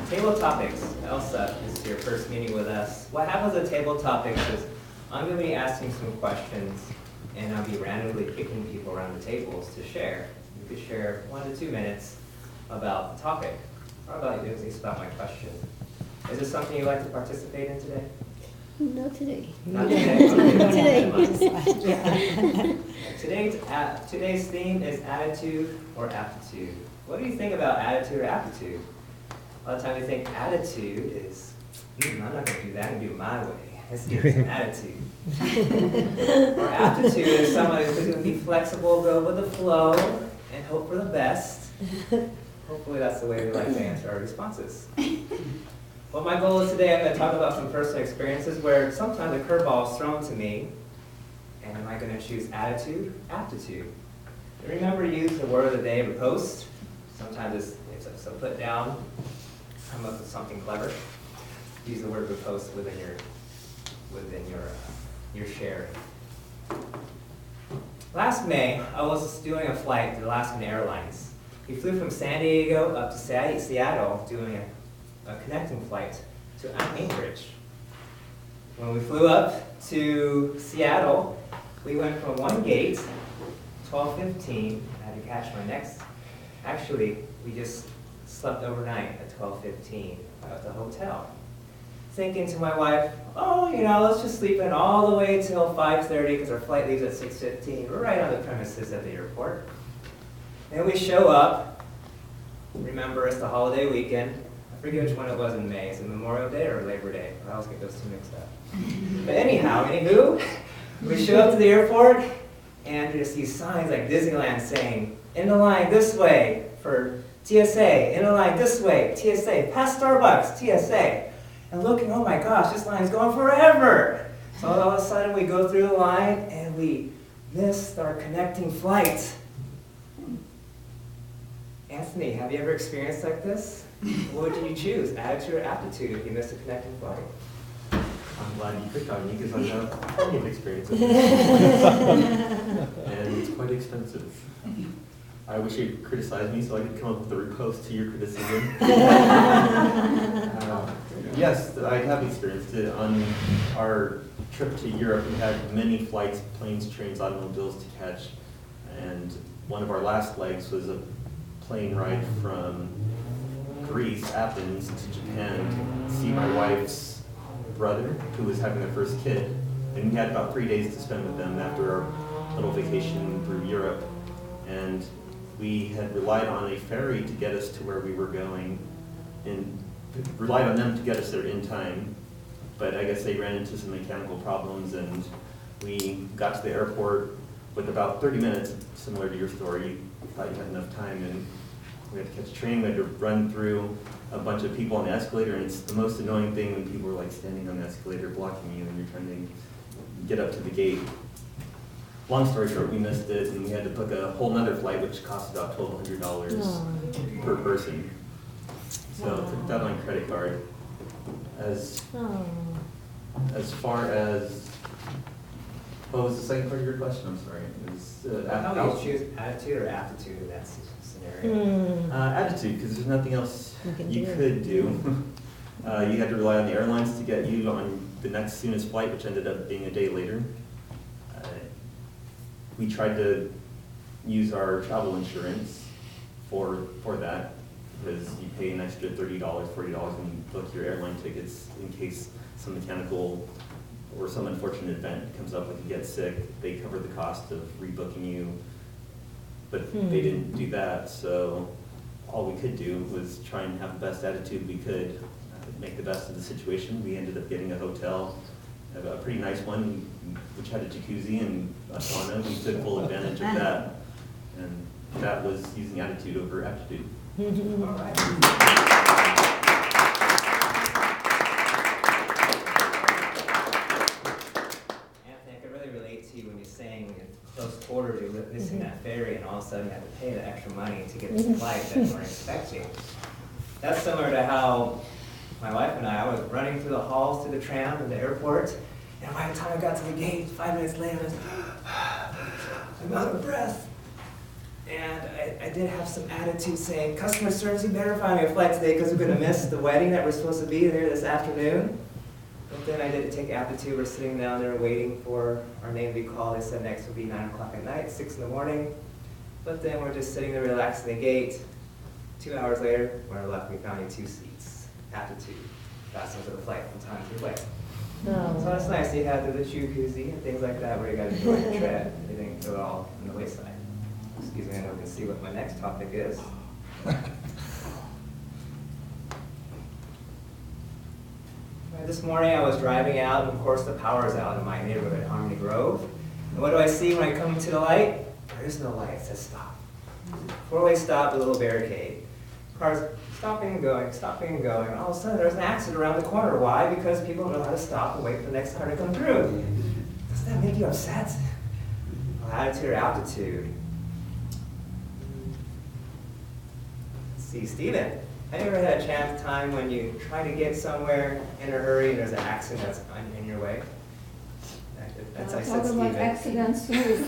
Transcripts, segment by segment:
Table topics. Elsa, this is your first meeting with us. What happens at table topics is I'm going to be asking some questions, and I'll be randomly picking people around the tables to share. You could share 1 to 2 minutes about the topic. How about you? At least about my question. Is this something you'd like to participate in today? Not today. Not today. Today. Today's theme is attitude or aptitude. What do you think about attitude or aptitude? A lot of times you think attitude is, I'm not going to do that, I'm going to do it my way. Let's give it some attitude. Or aptitude is someone who's going to be flexible, go with the flow, and hope for the best. Hopefully that's the way we like to answer our responses. Well, my goal is today I'm going to talk about some personal experiences where sometimes a curveball is thrown to me, and am I going to choose attitude, aptitude? And remember to use the word of the day, riposte. Sometimes it's a put down, come up with something clever. Use the word riposte within your sharing. Last May, I was doing a flight with Alaskan Airlines. We flew from San Diego up to Seattle doing a connecting flight to Anchorage. When we flew up to Seattle, we went from one gate, 12:15, I had to catch my next. Actually, we just slept overnight at 12:15 at the hotel. Thinking to my wife, let's just sleep in all the way till 5:30 because our flight leaves at 6:15. We're right on the premises at the airport. And we show up. Remember, it's the holiday weekend. I forget which one it was in May. Is it Memorial Day or Labor Day? I always get those two mixed up. But anywho, we show up to the airport, and there's these signs like Disneyland saying, in the line this way for TSA, in the line this way, TSA, past Starbucks, TSA. And looking, oh my gosh, this line's going forever. So all of a sudden we go through the line and we missed our connecting flight. Anthony, have you ever experienced like this? What would you choose, attitude or aptitude, if you missed a connecting flight? I'm glad you picked on me because I have plenty of experience with it. And it's quite expensive. I wish you'd criticize me so I could come up with a riposte to your criticism. Yes, I have experienced it. On our trip to Europe, we had many flights, planes, trains, automobiles to catch. And one of our last legs was a plane ride from Greece, Athens, to Japan to see my wife's brother, who was having their first kid. And we had about 3 days to spend with them after our little vacation through Europe. And we had relied on a ferry to get us to where we were going, and relied on them to get us there in time. But I guess they ran into some mechanical problems, and we got to the airport with about 30 minutes, similar to your story. You thought you had enough time, and we had to catch a train. We had to run through a bunch of people on the escalator, and it's the most annoying thing when people are like standing on the escalator blocking you and you're trying to get up to the gate. Long story short, we missed it, and we had to book a whole nother flight, which cost about $1,200 per person. So took that on credit card. As far as, what was the second part of your question? I'm sorry. It was, How do you choose attitude or aptitude in that scenario? Attitude, because there's nothing else you could do. You had to rely on the airlines to get you on the next soonest flight, which ended up being a day later. We tried to use our travel insurance for that, because you pay an extra $30, $40 when you book your airline tickets in case some mechanical or some unfortunate event comes up, like you get sick. They cover the cost of rebooking you, but they didn't do that, so all we could do was try and have the best attitude we could, make the best of the situation. We ended up getting a hotel, a pretty nice one, which had a jacuzzi and a sauna. We took full advantage of that, and that was using attitude over aptitude. All right. Anthony, I can really relate to you when you're saying in close quarters you're missing that ferry, and all of a sudden you have to pay the extra money to get this flight that you weren't expecting. That's similar to how my wife and I was running through the halls to the tram in the airport, and by the time I got to the gate, 5 minutes later, I'm out of breath. And I did have some attitude saying, customer service, you better find me a flight today because we're going to miss the wedding that we're supposed to be there this afternoon. But then I did take Aptitude. We're sitting down there waiting for our name to be called. They said next would be 9 o'clock at night, 6 in the morning. But then we're just sitting there relaxing the gate. 2 hours later, when we're left, we found 2 seats. Aptitude. Fastened to the flight from time to way. No. So it's nice. You have the jacuzzi and things like that where you got to enjoy the trip. You didn't go all on the wayside. Excuse me, I know we can see what my next topic is. This morning I was driving out, and of course the power's out in my neighborhood, Harmony Grove. And what do I see when I come to the light? There is no light, it says stop. 4-way stop, a little barricade. Cars stopping and going, stopping and going. And all of a sudden there's an accident around the corner. Why? Because people don't know how to stop and wait for the next car to come through. Doesn't that make you upset? Well, attitude or aptitude? Let's see, Stephen. Have you ever had a time when you try to get somewhere in a hurry and there's an accident that's in your way? That's I said, Talk about Stephen. accidents too.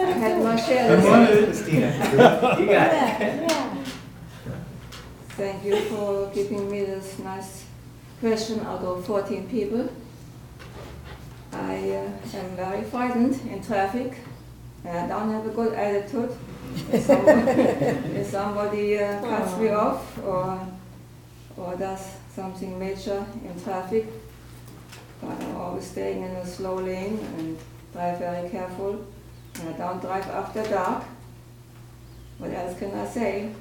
I had my share. Stephen, you got it. Yeah. Thank you for giving me this nice question out of 14 people. I am very frightened in traffic, and I don't have a good attitude. If somebody cuts me off or does something major in traffic, but I'm always staying in a slow lane and drive very careful. And I don't drive after dark. What else can I say?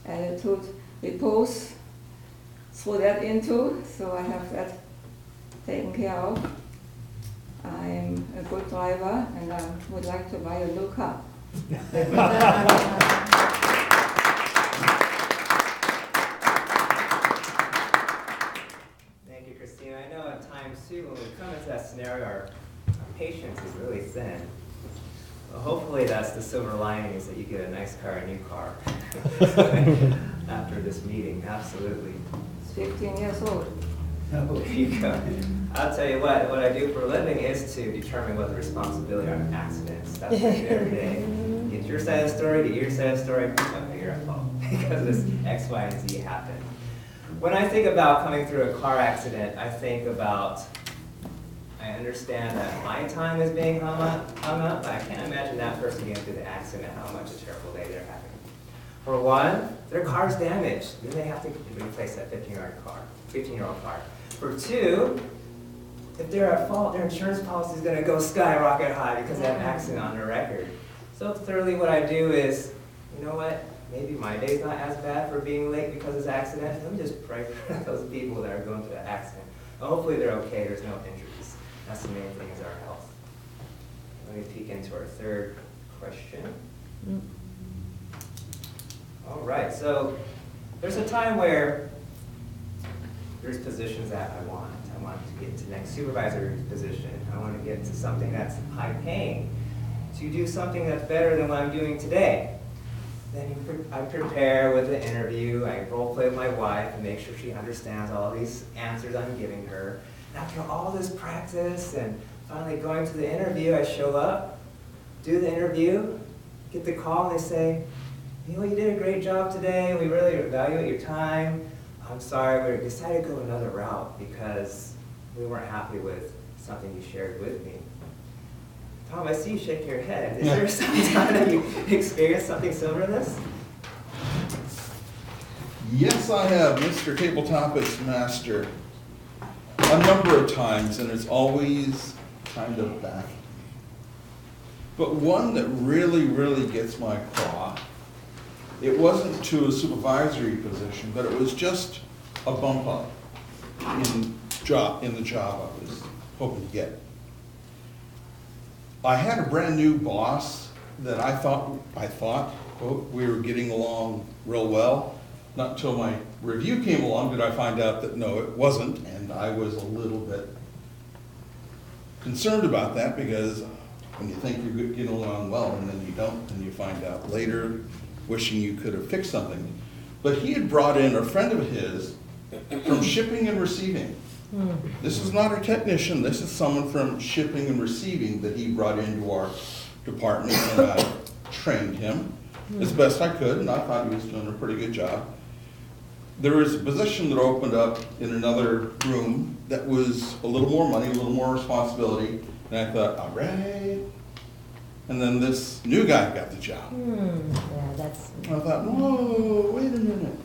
Attitude, repose, throw that into, so I have that taken care of. I'm a good driver and I would like to buy a new car. Thank you, Christina. I know at times too, when we come into that scenario, our patience is really thin. Well, hopefully that's the silver lining, is that you get a nice car, a new car after this meeting. Absolutely. It's 15 years old. There you go. I'll tell you what I do for a living is to determine what the responsibility on accidents. That's what I do every day. Get your side of the story, get your side of the story, okay, you're at fault because this X, Y, and Z happened. When I think about coming through a car accident, I think about, I understand that my time is being hung up, but I can't imagine that person getting through the accident, how much a terrible day they're having. For one, their car's damaged. Then they have to replace that 15-year-old car. For two, if they're at fault, their insurance policy is going to go skyrocket high because they have an accident on their record. So thirdly, what I do is, you know what, maybe my day's not as bad for being late because of this accident. Let me just pray for those people that are going through the accident. Well, hopefully they're okay, there's no injuries. That's the main thing, is our health. Let me peek into our third question. All right, so there's a time where there's positions that I want. I want to get into the next supervisor position. I want to get into something that's high paying, to do something that's better than what I'm doing today. Then I prepare with the interview. I role play with my wife and make sure she understands all these answers I'm giving her. And after all this practice and finally going to the interview, I show up, do the interview, get the call, and they say, you know, you did a great job today. We really evaluate your time. I'm sorry, we decided to go another route because we weren't happy with something you shared with me. Tom, I see you shaking your head. Is there some time that you experienced something similar to this? Yes, I have, Mr. Tabletopist Master, a number of times, and it's always kind of baffling. But one that really, really gets my craw, it wasn't to a supervisory position, but it was just a bump up in the job I was hoping to get. I had a brand new boss that I thought, quote, we were getting along real well. Not until my review came along did I find out that no, it wasn't, and I was a little bit concerned about that, because when you think you're getting along well and then you don't, and you find out later, wishing you could have fixed something. But he had brought in a friend of his from shipping and receiving. This is not a technician, this is someone from shipping and receiving that he brought into our department, and I trained him as best I could, and I thought he was doing a pretty good job. There was a position that opened up in another room that was a little more money, a little more responsibility, and I thought, all right. And then this new guy got the job. Yeah, that's. I thought, whoa, wait a minute.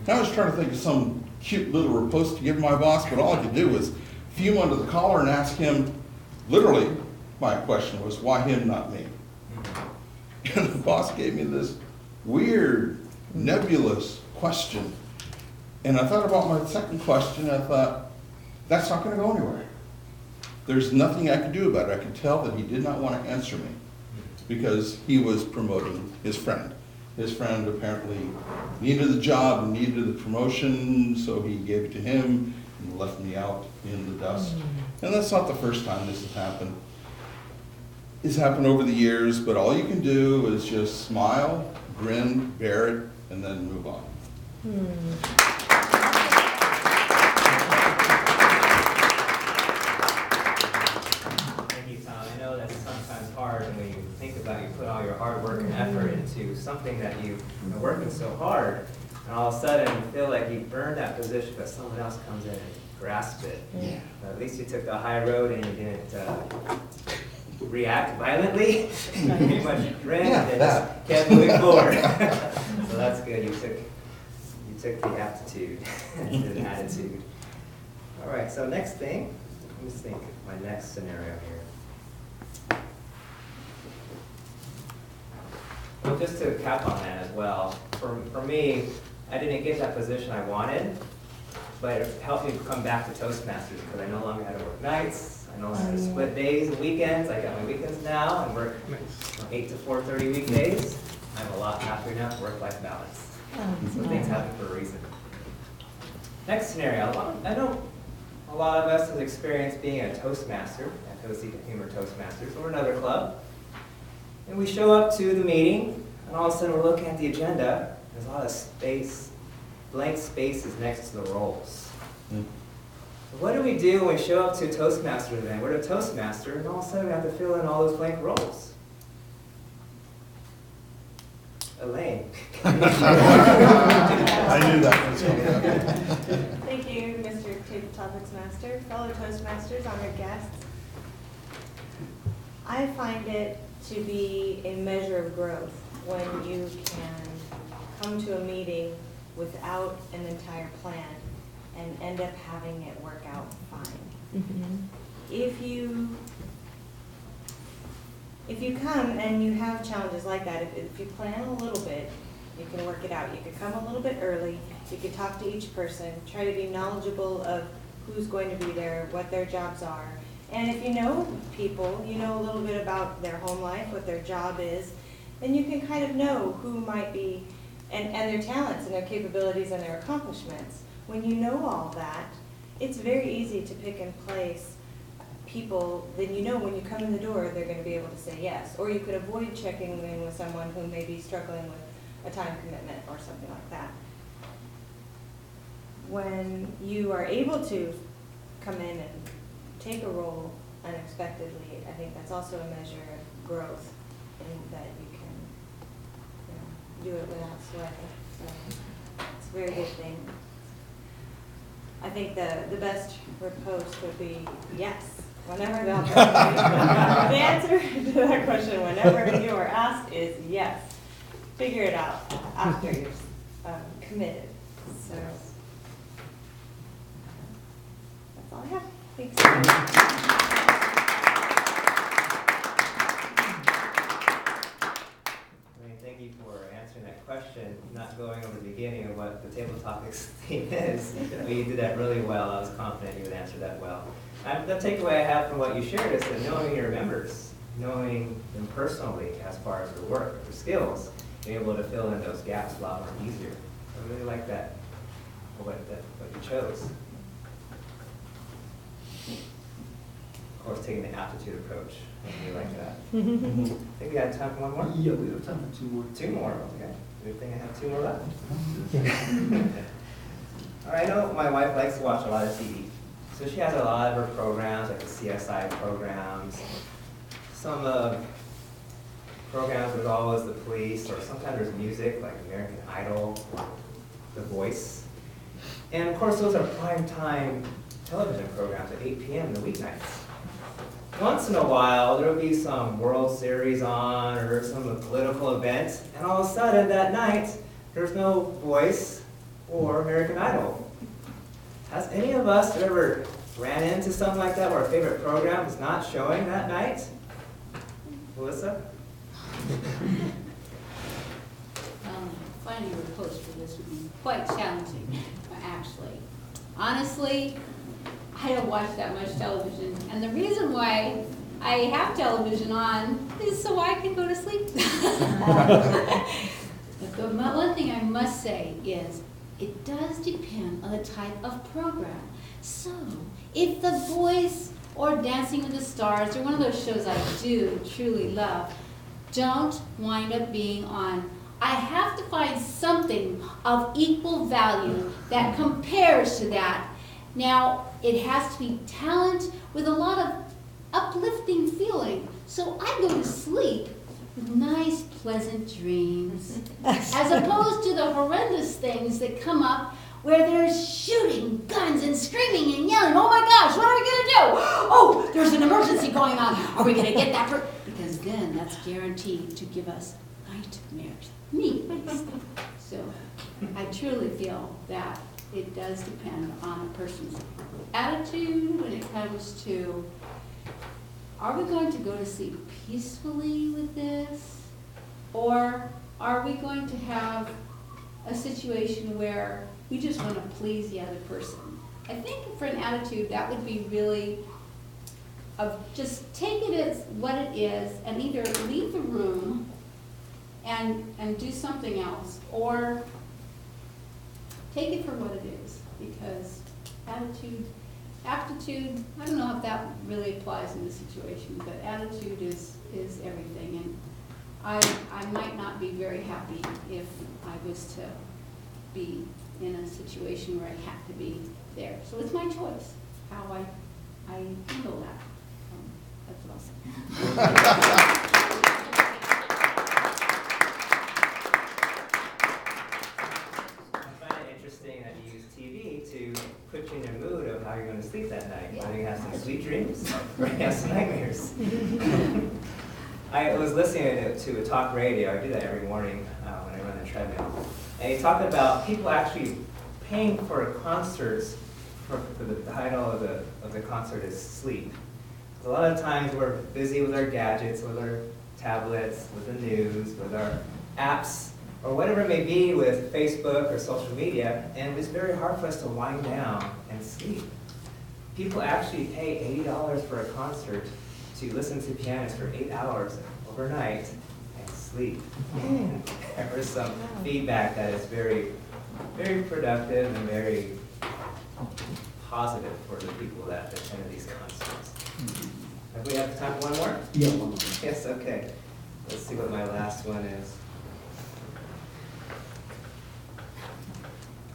I was trying to think of some cute little riposte to give my boss, but all I could do was fume under the collar and ask him, literally, my question was, why him, not me? And the boss gave me this weird, nebulous question. And I thought about my second question, and I thought, that's not gonna go anywhere. There's nothing I could do about it. I could tell that he did not want to answer me because he was promoting his friend. His friend apparently needed the job and needed the promotion, so he gave it to him and left me out in the dust. And that's not the first time this has happened. It's happened over the years, but all you can do is just smile, grin, bear it, and then move on. Thank you, Tom. I know that's sometimes hard when you think about you put all your hard work and effort into something that you've been working so hard, and all of a sudden you feel like you've earned that position, but someone else comes in and grasps it. Yeah. At least you took the high road and you didn't react violently. You pretty much grinned and just kept moving forward. So that's good. You took the aptitude and the attitude. All right. So next thing, let me think of my next scenario here. Well, just to cap on that as well, for me, I didn't get that position I wanted, but it helped me come back to Toastmasters because I no longer had to work nights. I no longer had to split days and weekends. I got my weekends now and work 8 to 4:30 weekdays. I have a lot happier now, work-life balance. So things happen for a reason. Next scenario, I know a lot of us have experienced being a Toastmaster at Cozy Humor Toastmasters or another club. And we show up to the meeting, and all of a sudden we're looking at the agenda. There's a lot of space, blank spaces next to the roles. What do we do when we show up to a Toastmaster event? We're a Toastmaster, and all of a sudden we have to fill in all those blank roles. Elaine. I knew that was coming up. Thank you, Mr. Tabletop Master, fellow Toastmasters, honored guests. I find it to be a measure of growth when you can come to a meeting without an entire plan and end up having it work out fine. If you come and you have challenges like that, if you plan a little bit, you can work it out. You could come a little bit early, you could talk to each person, try to be knowledgeable of who's going to be there, what their jobs are. And if you know people, you know a little bit about their home life, what their job is, then you can kind of know who might be, and their talents and their capabilities and their accomplishments. When you know all that, it's very easy to pick and place people that you know when you come in the door they're going to be able to say yes. Or you could avoid checking in with someone who may be struggling with a time commitment or something like that. When you are able to come in and take a role unexpectedly, I think that's also a measure of growth in that you can do it without sweating. So it's a very good thing. I think the best riposte would be yes. Whenever the answer to that question, whenever you are asked, is yes. Figure it out after you're committed. So that's all I have. Thanks. Thank you for answering that question, not going over the beginning of what the table topics theme is. But you did that really well. I was confident you would answer that well. The takeaway I have from what you shared is that knowing your members, knowing them personally as far as their work, their skills, being able to fill in those gaps a lot more easier. I really like that, what you chose. Of course, taking the aptitude approach. I really like that. I think we have time for one more? Yeah, we have time for two more. Two more, okay. Good thing I have two more left. All right, I know my wife likes to watch a lot of TV. So she has a lot of her programs, like the CSI programs, some programs, there's always the police, or sometimes there's music, like American Idol, The Voice. And of course, those are primetime television programs at 8 p.m. in the weeknights. Once in a while, there will be some World Series on or some political event, and all of a sudden that night, there's no Voice or American Idol. Has any of us ever ran into something like that where our favorite program is not showing that night? Melissa? Finding a post for this would be quite challenging, actually. Honestly, I don't watch that much television, and the reason why I have television on is so I can go to sleep. But the one thing I must say is, it does depend on the type of program. So, if The Voice or Dancing with the Stars or one of those shows I do truly love don't wind up being on, I have to find something of equal value that compares to that. Now, it has to be talent with a lot of uplifting feeling. So I go to sleep with nice, pleasant dreams, as opposed to the horrendous things that come up where there's shooting guns and screaming and yelling, oh my gosh, what are we going to do? Oh, there's an emergency going on. Are we going to get that? Because then that's guaranteed to give us nightmares. Me, so I truly feel that it does depend on a person's attitude when it comes to, are we going to go to sleep peacefully with this? Or are we going to have a situation where we just want to please the other person? I think for an attitude, that would be really of just take it as what it is and either leave the room and do something else, or take it for what it is, because aptitude, I don't know if that really applies in this situation, but attitude is everything, and I might not be very happy if I was to be in a situation where I have to be there. So it's my choice how I handle that. That's what I'll say. Put you in a mood of how you're going to sleep that night. Whether you have some sweet dreams or you have some nightmares. I was listening to a talk radio. I do that every morning when I run the treadmill. And he talked about people actually paying for concerts for the title of the concert is sleep. A lot of times we're busy with our gadgets, with our tablets, with the news, with our apps, or whatever it may be with Facebook or social media, and it's very hard for us to wind down and sleep. People actually pay $80 for a concert to listen to pianists for 8 hours overnight and sleep. And there was some feedback that is very, very productive and very positive for the people that attended these concerts. Have we have time for one more? Yeah, one more. Yes, okay. Let's see what my last one is.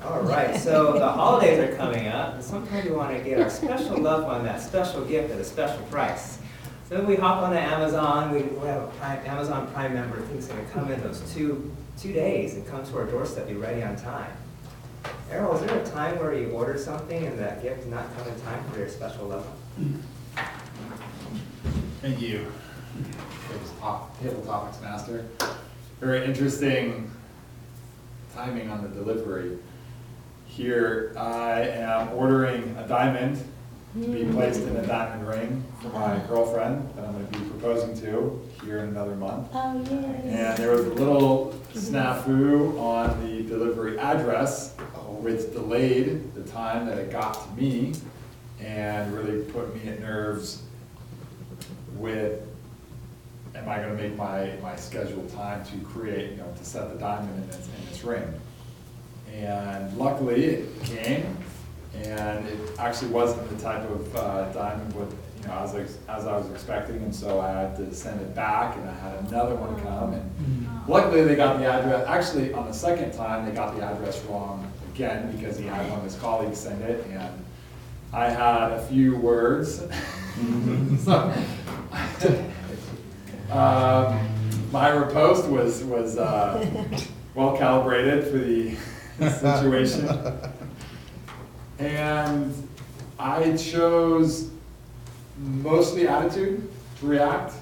All right, so the holidays are coming up, and sometimes we want to get our special loved one that special gift at a special price. So we hop on the Amazon, we have a Amazon Prime member, things going to come in those two days and come to our doorstep, be ready on time. Errol, is there a time where you ordered something and that gift did not come in time for your special loved one? Thank you. Table Topics Master. Very interesting timing on the delivery. Here I am ordering a diamond to be placed in a diamond ring for my girlfriend that I'm going to be proposing to here in another month. Oh, yes. And there was a little snafu on the delivery address, which delayed the time that it got to me and really put me at nerves with, am I going to make my scheduled time to create, to set the diamond in its ring. And luckily it came, and it actually wasn't the type of diamond with, as I was expecting, and so I had to send it back, and I had another one come, and luckily they got the address. Actually, on the second time they got the address wrong again because he had one of his colleagues send it, and I had a few words. So, My riposte was well calibrated for the situation. And I chose mostly attitude to react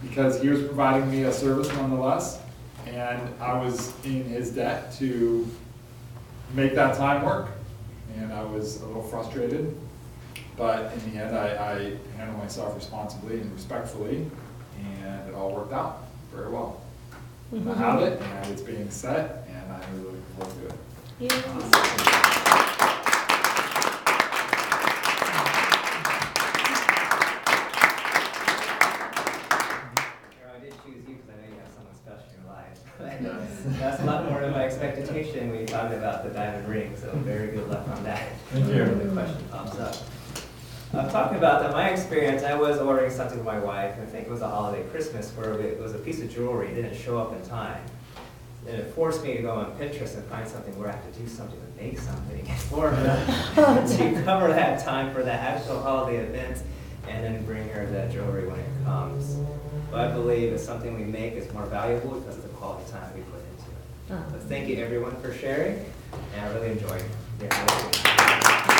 because he was providing me a service nonetheless, and I was in his debt to make that time work. And I was a little frustrated, but in the end, I handled myself responsibly and respectfully, and it all worked out very well. I have it, and it's being set, and I'm really looking forward to it. I did choose you because I know you have someone special in your life. That's a lot more than my expectation when you talked about the diamond ring, so very good luck on that. Thank you. When the question pops up. Talking about that, my experience, I was ordering something for my wife, and I think it was a holiday Christmas, where it was a piece of jewelry, it didn't show up in time. And it forced me to go on Pinterest and find something where I have to do something to make something for her to cover that time for that actual holiday event, and then bring her that jewelry when it comes. But I believe it's something we make is more valuable because of the quality time we put into it. So thank you everyone for sharing, and I really enjoyed your attitude.